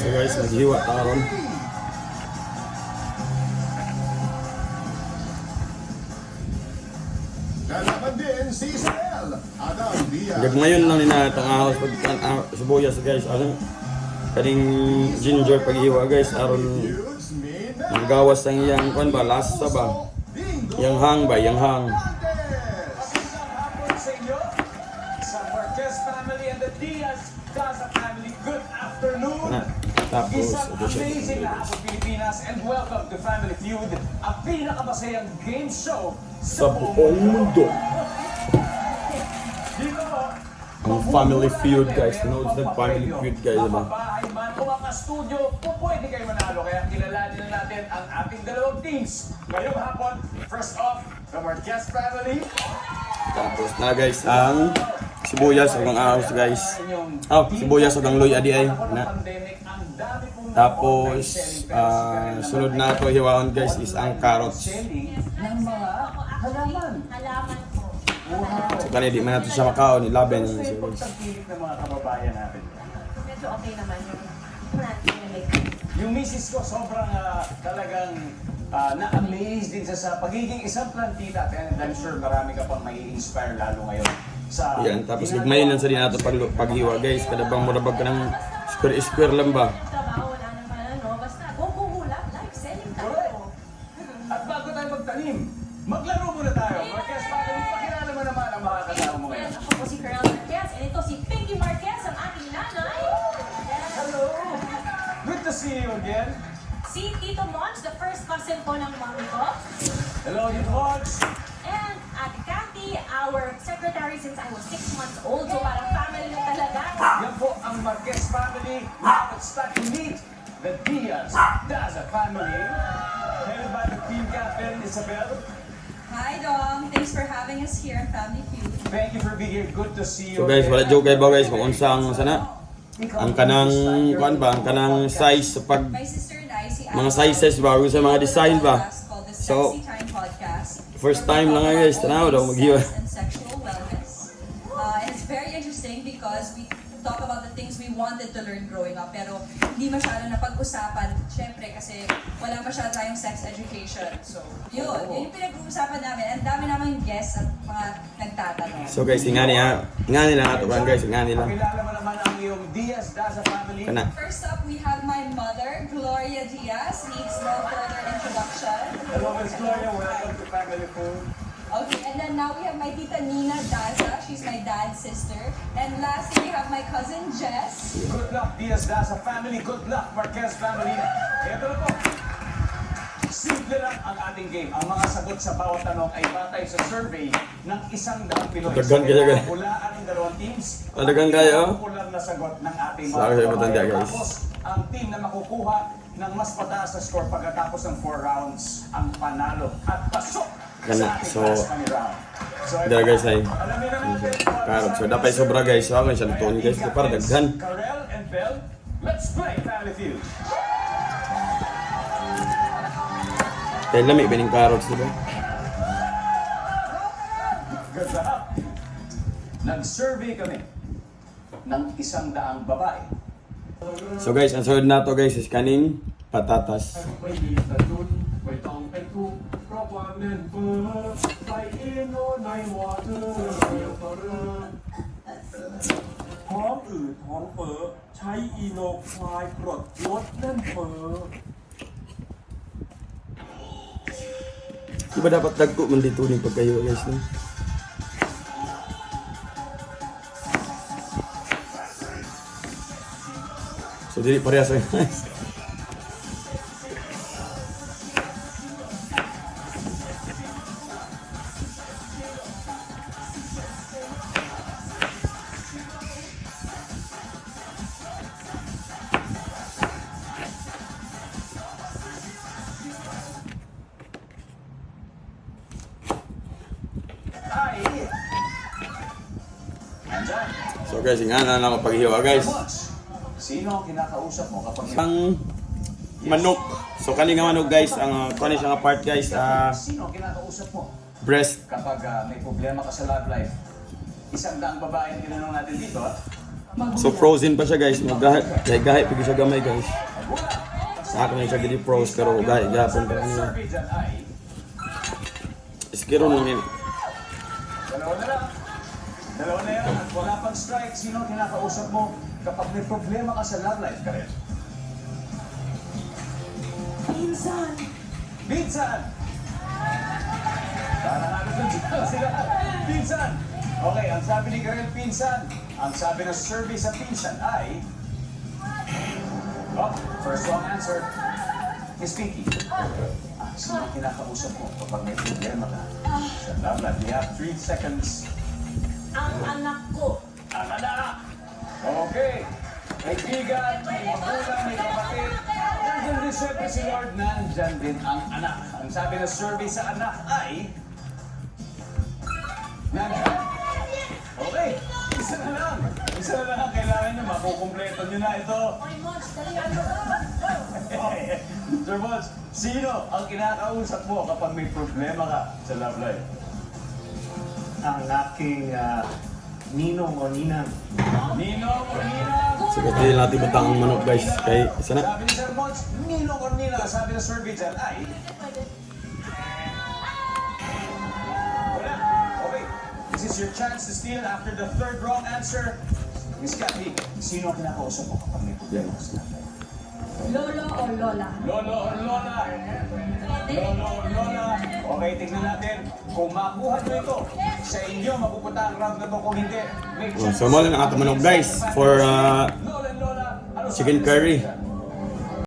So guys, naghiwa taron. Lalaban din si Israel. Adam Diaz. Gagmayon lang nina itong ahos pag sibuyas guys. Ano? Kaning ginger paghiwa guys. Aron Feuds Mina. magawas ang iyang kwan ba? Lasa ba? Bingo. Yang hang ba? Yang hang. Magandang hapon sa inyo, sa Marquez family and the Diaz Daza family. Good afternoon. Na, tapos, Isang ito siya. amazing na hapon Pilipinas and welcome to Family Feud, ang pinakamasayang game show Sa buong mundo. Dito po, Ang Family Feud guys. Tinood sa Family Feud guys. Diba? Mapapahay man o mga studio, kung pwede kayo manalo. Kaya kilalanin na natin ang ating dalawang teams. Ngayong hapon, first off, the Marquez family. Tapos na guys ang sibuyas o ang ahos guys. Sibuyas o ang loy adi ay. Na. Tapos sunod na ito hiwaon guys is ang carrots. Ng mga halaman. Halaman po. So kanina di man natin siya makaon, ilaben na siya guys. Pagtangkilik ng mga kababayan natin. Medyo okay naman yung plant na may Yung misis ko sobrang talagang na-amaze din sa pagiging isang plantita. And I'm sure marami ka pang may inspire lalo ngayon. Sa Yan, tapos gagmayin lang sa din nato paghiwa guys. Kada bang murabag ka ng square lang ba? trabaho, wala naman ano. Basta, go lang. Live selling Correct. tayo. At bago tayo magtanim, maglaro muna tayo. Marquez family, pakilala mo naman ang mga kasama mo ngayon. Yes, ako po si Carol Marquez. And ito si Pinky Marquez, ang aking nanay. Yes. Hello! Good to see you again. Si Tito Monch, the first cousin po ng mami ko. Hello, you folks. And Ate Cathy, our secretary since I was 6 months old. So parang family na talaga. Yan po ang Marquez family. Now it's time to meet the Diaz Daza family. Headed by the team captain, Isabel. Hi Dom, thanks for having us here at Family Feud. Thank you for being here. Good to see you. So guys, wala again. joke kayo ba guys kung unsang sana? Ang kanang kuan ba? Ang kanang size sa pag My sister and I, si mga sizes ba? Kung sa mga design ba? So, So, Time Podcast. first time lang nga guys, tanaw daw maghiwa. And sexual wellness. And it's very interesting because we talk about the things we wanted to learn growing up pero hindi masyado na pag-usapan. Syempre kasi wala masyado tayong sex education. So, yun yung pinag-uusapan namin. And dami namang guests at mga nagtatanong. So guys, ingani lang ato kan guys, ingani lang. Pakilala mo naman ang iyong Diaz Daza family. Kana. First up, we have my mother, Gloria Diaz. Needs no further introduction. Hello, Miss Gloria. Welcome to Family Food. Okay, and then now we have my tita Nina Daza. She's my dad's sister. And lastly, we have my cousin Jess. Good luck, Diaz Daza family. Good luck, Marquez family. Ito na po. Simple lang ang ating game. Ang mga sagot sa bawat tanong ay batay sa survey ng 100 Pinoy. Dagan kaya, guys. Hulaan ang dalawang teams. Dagan kaya, oh. Ang kulang na sagot ng ating Sabi sa'yo, matanda, kababayan. guys. Tapos, ang team na makukuha ng mas mataas na score pagkatapos ng 4 rounds ang panalo at pasok Kana. sa ating So, last money round. So, dala, guys, ay. alamin na natin. Karot. So dapat sobra guys, so ako siya lutuin guys, para daghan. Karel and Bell, let's play Family Feud. Kaya lami ba yung carrots, diba? Good job. Nag-survey kami ng 100 babae. So guys, ang sunod na to guys is kaning patatas. ไม่มีสะดุดไม่ต้องเป็นทุกข์เพราะความแน่นเฟ้อใส่อินโนในวอเตอร์เรียวเฟอร์ท้องอืดท้องเฟ้อใช้อีโนคลายกรดลดแน่นเฟ้อ Di ba dapat dagko man dito ni pagkayo guys no? So dili parehas guys. Ay! Andyan. So guys, ingana na mapaghiwa guys. Sino ang kinakausap mo kapag Ang manok. So kani nga manok guys, ang kani siya nga part guys, Sino ang kinakausap mo breast. kapag may problema ka sa love life? 100 babae ang tinanong natin dito. So frozen pa siya guys, gahit pigi siya gamay guys. Sa akin na siya gili froze pero gahit gapon pa kanina. Survey dyan ay Iskiro mo yun. dalawa na lang. Dalawa na yan at wala pang strike. Sino ang kinakausap mo kapag may problema ka sa love life, Karen? Pinsan! Pinsan! Parang ano dun sila? Pinsan! Okay, ang sabi ni Karen, pinsan. Ang sabi ng survey sa pinsan ay... Oh, first wrong answer is Pinky. Sino ang kinakausap mo kapag may problema ka sa love life? We have 3 seconds. Ang anak ko. Ang anak! Okay. Kaibigan, may magulang, may kapatid. Nandun din siyempre si Lord, nandyan din ang anak. Ang sabi ng survey sa anak ay... Nandyan. Okay. Isa na lang. Isa na lang ang kailangan nyo. Makukumpleto nyo na ito. Ay, Moch, dali ano? Sir Bods, sino ang kinakausap mo kapag may problema ka sa love life? Ang aking ninong o ninang. Ninong o Ninang? Sige, hindi natin butang ang manok guys. Kay isa na. Sabi ni Sir Bods, Ninong o Ninang? Sabi ng survey dyan ay... Wala. Okay. This is your chance to steal after the third wrong answer. Miss Kathy, sino ang kinakausap mo kapag may problema ka sa love life? Lolo o Lola? Lolo or Lola? Lolo or Lola? Okay, tignan natin. Kung makuha nyo ito, sa inyo mapupunta ang round na to. Kung hindi, may chance. So mo lang ang ato manok guys for Lola and Lola, ano chicken sabi ng curry. survey dyan?